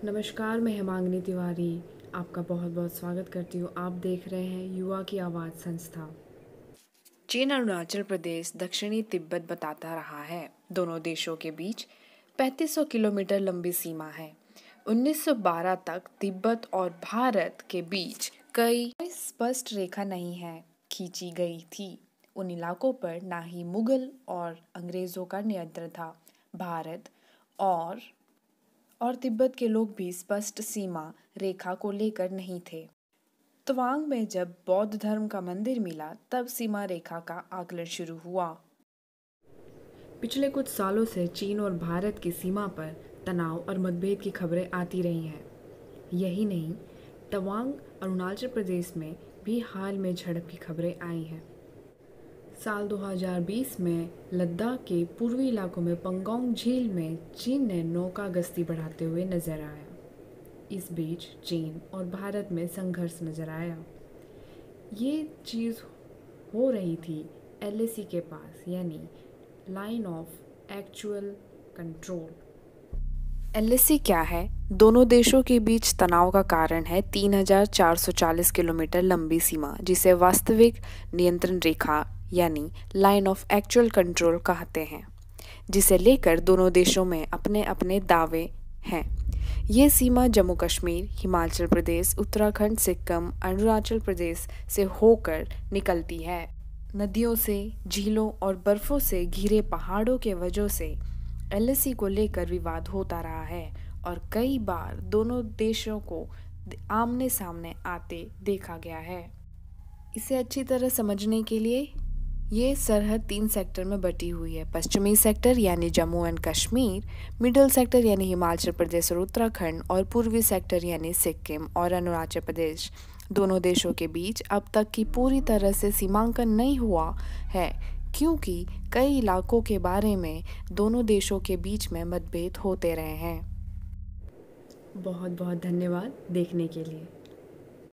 नमस्कार, मैं हेमांगिनी तिवारी आपका बहुत बहुत स्वागत करती हूँ। आप देख रहे हैं युवा की आवाज़ संस्था। चीन अरुणाचल प्रदेश दक्षिणी तिब्बत बताता रहा है। दोनों देशों के बीच 3500 किलोमीटर लंबी सीमा है। 1912 तक तिब्बत और भारत के बीच कोई स्पष्ट रेखा नहीं है खींची गई थी। उन इलाकों पर ना ही मुगल और अंग्रेज़ों का नियंत्रण था। भारत और तिब्बत के लोग भी स्पष्ट सीमा रेखा को लेकर नहीं थे। तवांग में जब बौद्ध धर्म का मंदिर मिला तब सीमा रेखा का आकलन शुरू हुआ। पिछले कुछ सालों से चीन और भारत की सीमा पर तनाव और मतभेद की खबरें आती रही हैं। यही नहीं, तवांग अरुणाचल प्रदेश में भी हाल में झड़प की खबरें आई हैं। साल 2020 में लद्दाख के पूर्वी इलाकों में पंगोंग झील में चीन ने नौका गश्ती बढ़ाते हुए नजर आया। इस बीच चीन और भारत में संघर्ष नजर आया। ये चीज़ हो रही थी एलएसी के पास, यानी line of actual control. LAC क्या है? दोनों देशों के बीच तनाव का कारण है 3440 किलोमीटर लंबी सीमा, जिसे वास्तविक नियंत्रण रेखा यानी लाइन ऑफ एक्चुअल कंट्रोल कहते हैं, जिसे लेकर दोनों देशों में अपने अपने दावे हैं। ये सीमा जम्मू कश्मीर, हिमाचल प्रदेश, उत्तराखंड, सिक्किम, अरुणाचल प्रदेश से होकर निकलती है। नदियों से, झीलों और बर्फों से घिरे पहाड़ों के वजह से एलएसी को लेकर विवाद होता रहा है और कई बार दोनों देशों को आमने सामने आते देखा गया है। इसे अच्छी तरह समझने के लिए ये सरहद 3 सेक्टर में बटी हुई है। पश्चिमी सेक्टर यानी Jammu and Kashmir, middle sector यानी हिमाचल प्रदेश और उत्तराखंड, और पूर्वी सेक्टर यानी सिक्किम और अरुणाचल प्रदेश। दोनों देशों के बीच अब तक की पूरी तरह से सीमांकन नहीं हुआ है, क्योंकि कई इलाकों के बारे में दोनों देशों के बीच में मतभेद होते रहे हैं। बहुत बहुत धन्यवाद देखने के लिए।